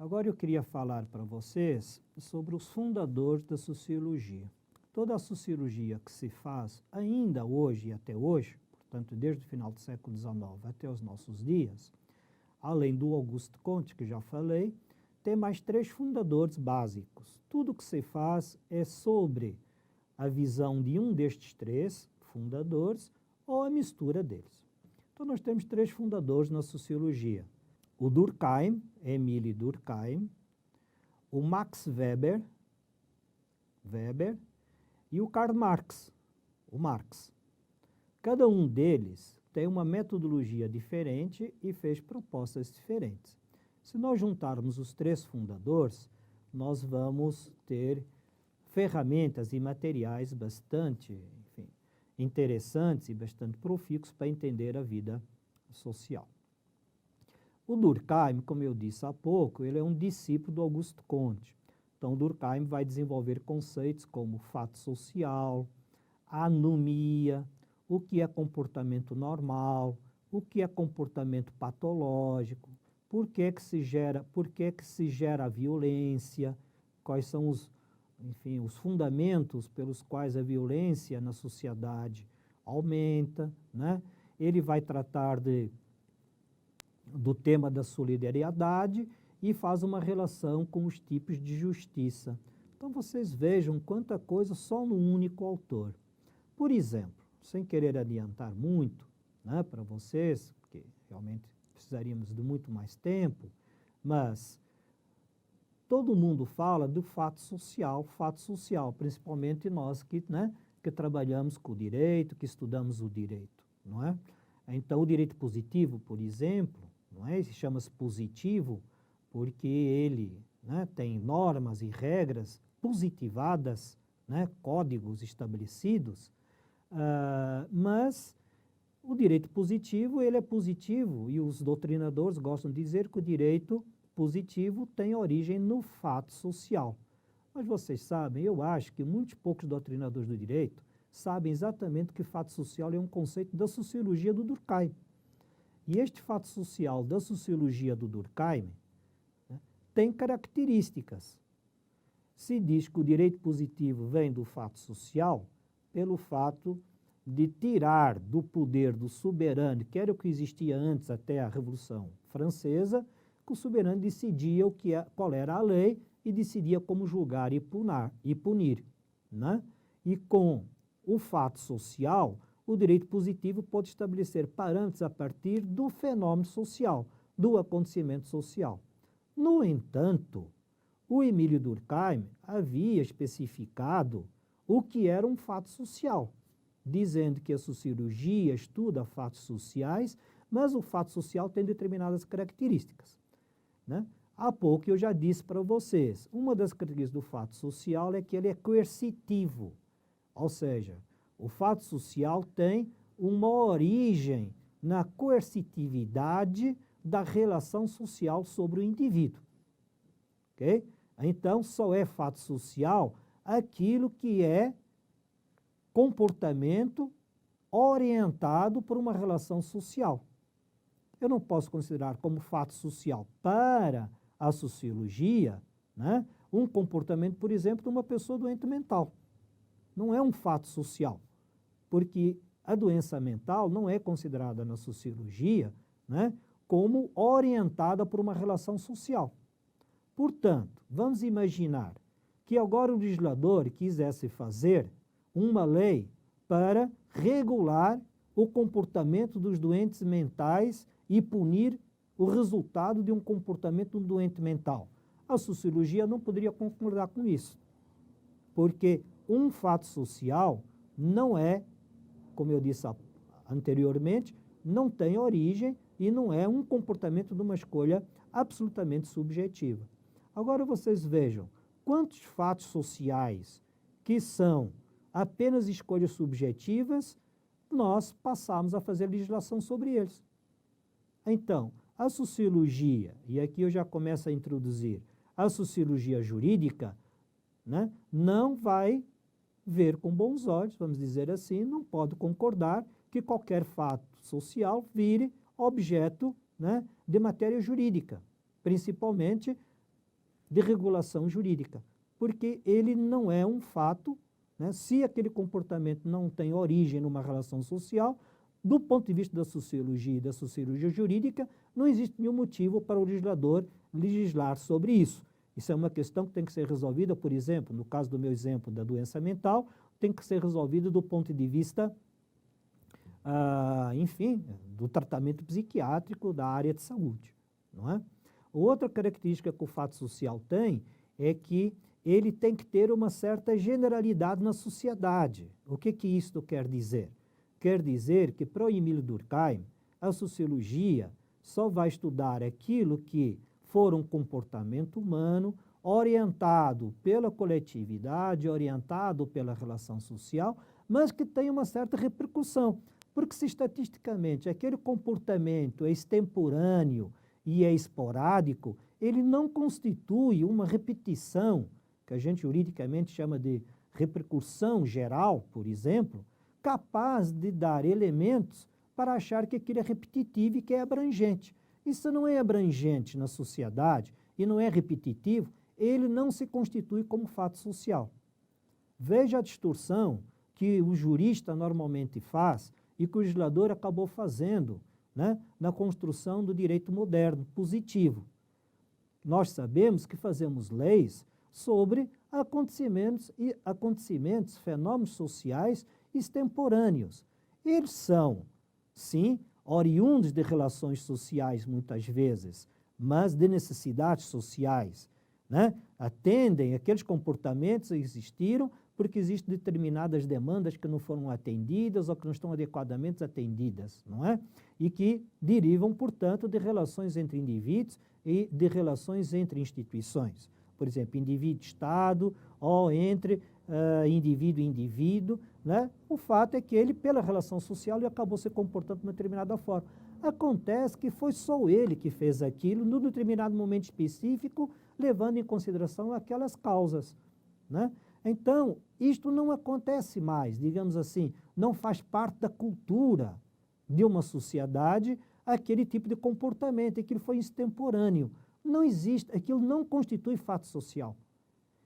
Agora eu queria falar para vocês sobre os fundadores da sociologia. Toda a sociologia que se faz ainda hoje e até hoje, portanto desde o final do século XIX até os nossos dias, além do Auguste Comte, que já falei, tem mais 3 fundadores básicos. Tudo que se faz é sobre a visão de um destes 3 fundadores ou a mistura deles. Então nós temos 3 fundadores na sociologia. O Durkheim, Émile Durkheim, o Max Weber e o Karl Marx, o Marx. Cada um deles tem uma metodologia diferente e fez propostas diferentes. Se nós juntarmos os 3 fundadores, nós vamos ter ferramentas e materiais bastante, interessantes e bastante profícuos para entender a vida social. O Durkheim, como eu disse há pouco, ele é um discípulo do Auguste Comte. Então, Durkheim vai desenvolver conceitos como fato social, anomia, o que é comportamento normal, o que é comportamento patológico, por que se gera a violência, quais são os fundamentos pelos quais a violência na sociedade aumenta, né? Ele vai tratar do tema da solidariedade e faz uma relação com os tipos de justiça. Então vocês vejam quanta coisa só no único autor. Por exemplo, sem querer adiantar muito, né, para vocês, porque realmente precisaríamos de muito mais tempo, mas todo mundo fala do fato social, principalmente nós que trabalhamos com o direito, que estudamos o direito, não é? Então, o direito positivo, por exemplo, não é? Chama-se positivo porque ele, né, tem normas e regras positivadas, né, códigos estabelecidos, mas o direito positivo, ele é positivo e os doutrinadores gostam de dizer que o direito positivo tem origem no fato social. Mas vocês sabem, eu acho que muitos poucos doutrinadores do direito sabem exatamente que fato social é um conceito da sociologia do Durkheim. E este fato social da sociologia do Durkheim, né, tem características. Se diz que o direito positivo vem do fato social pelo fato de tirar do poder do soberano, que era o que existia antes até a Revolução Francesa, que o soberano decidia qual era a lei e decidia como julgar e punir, né? E com o fato social, o direito positivo pode estabelecer parâmetros a partir do fenômeno social, do acontecimento social. No entanto, o Émile Durkheim havia especificado o que era um fato social, dizendo que a sociologia estuda fatos sociais, mas o fato social tem determinadas características, né? Há pouco eu já disse para vocês, uma das características do fato social é que ele é coercitivo, ou seja, o fato social tem uma origem na coercitividade da relação social sobre o indivíduo. Okay? Então, só é fato social aquilo que é comportamento orientado por uma relação social. Eu não posso considerar como fato social para a sociologia, né, um comportamento, por exemplo, de uma pessoa doente mental. Não é um fato social, porque a doença mental não é considerada na sociologia, né, como orientada por uma relação social. Portanto, vamos imaginar que agora o legislador quisesse fazer uma lei para regular o comportamento dos doentes mentais e punir o resultado de um comportamento de um doente mental. A sociologia não poderia concordar com isso, porque um fato social não é, como eu disse anteriormente, não tem origem e não é um comportamento de uma escolha absolutamente subjetiva. Agora vocês vejam quantos fatos sociais que são apenas escolhas subjetivas, nós passamos a fazer legislação sobre eles. Então, a sociologia, e aqui eu já começo a introduzir, a sociologia jurídica, né, não vai ver com bons olhos, vamos dizer assim, não pode concordar que qualquer fato social vire objeto, né, de matéria jurídica, principalmente de regulação jurídica, porque ele não é um fato, né? Se aquele comportamento não tem origem numa relação social, do ponto de vista da sociologia e da sociologia jurídica, não existe nenhum motivo para o legislador legislar sobre isso. Isso é uma questão que tem que ser resolvida, por exemplo, no caso do meu exemplo da doença mental, tem que ser resolvida do ponto de vista, enfim, do tratamento psiquiátrico da área de saúde, não é? Outra característica que o fato social tem é que ele tem que ter uma certa generalidade na sociedade. O que isto quer dizer? Quer dizer que, para o Emile Durkheim, a sociologia só vai estudar aquilo que for um comportamento humano orientado pela coletividade, orientado pela relação social, mas que tem uma certa repercussão. Porque se estatisticamente aquele comportamento é extemporâneo e é esporádico, ele não constitui uma repetição, que a gente juridicamente chama de repercussão geral, por exemplo, capaz de dar elementos para achar que aquilo é repetitivo e que é abrangente. Isso não é abrangente na sociedade e não é repetitivo, ele não se constitui como fato social. Veja a distorção que o jurista normalmente faz e que o legislador acabou fazendo, né, na construção do direito moderno, positivo. Nós sabemos que fazemos leis sobre acontecimentos, fenômenos sociais extemporâneos. Eles são, sim, oriundos de relações sociais muitas vezes, mas de necessidades sociais, né? Atendem aqueles comportamentos que existiram porque existem determinadas demandas que não foram atendidas ou que não estão adequadamente atendidas, não é? E que derivam, portanto, de relações entre indivíduos e de relações entre instituições. Por exemplo, indivíduo-estado ou entre indivíduo e indivíduo, né? O fato é que ele, pela relação social, ele acabou se comportando de uma determinada forma. Acontece que foi só ele que fez aquilo, num determinado momento específico, levando em consideração aquelas causas, né? Então, isto não acontece mais, digamos assim, não faz parte da cultura de uma sociedade aquele tipo de comportamento, aquilo foi extemporâneo. Não existe, aquilo não constitui fato social.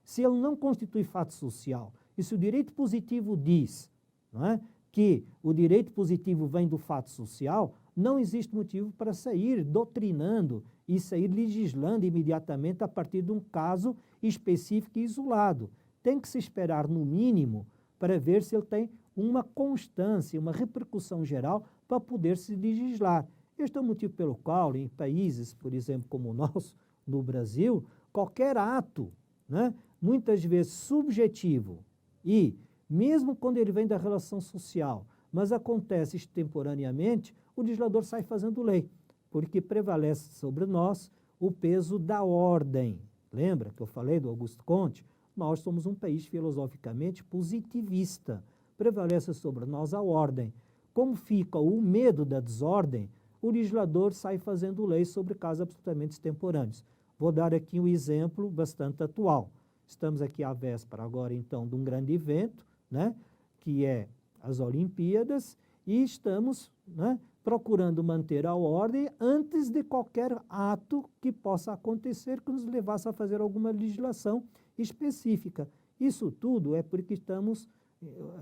Se ele não constitui fato social, e se o direito positivo diz, não é, que o direito positivo vem do fato social, não existe motivo para sair doutrinando e sair legislando imediatamente a partir de um caso específico e isolado. Tem que se esperar, no mínimo, para ver se ele tem uma constância, uma repercussão geral para poder se legislar. Este é o motivo pelo qual, em países, por exemplo, como o nosso, no Brasil, qualquer ato, né, muitas vezes subjetivo e, mesmo quando ele vem da relação social, mas acontece extemporaneamente, o legislador sai fazendo lei, porque prevalece sobre nós o peso da ordem. Lembra que eu falei do Auguste Comte? Nós somos um país filosoficamente positivista. Prevalece sobre nós a ordem. Como fica o medo da desordem, o legislador sai fazendo leis sobre casos absolutamente extemporâneos. Vou dar aqui um exemplo bastante atual. Estamos aqui à véspera agora, então, de um grande evento, né, que é as Olimpíadas, e estamos, né, procurando manter a ordem antes de qualquer ato que possa acontecer que nos levasse a fazer alguma legislação específica. Isso tudo é porque estamos,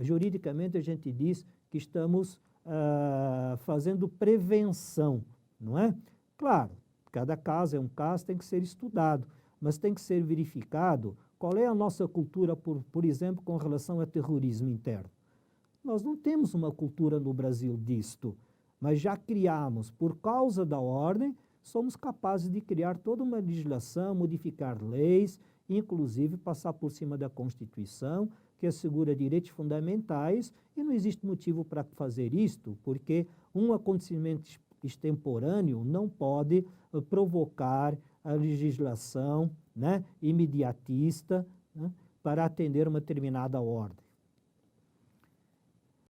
juridicamente a gente diz que estamos fazendo prevenção, não é? Claro, cada caso é um caso, tem que ser estudado, mas tem que ser verificado qual é a nossa cultura, por exemplo, com relação a terrorismo interno. Nós não temos uma cultura no Brasil disto, mas já criamos, por causa da ordem, somos capazes de criar toda uma legislação, modificar leis, inclusive passar por cima da Constituição, que assegura direitos fundamentais, e não existe motivo para fazer isto, porque um acontecimento extemporâneo não pode provocar a legislação, né, imediatista, né, para atender uma determinada ordem.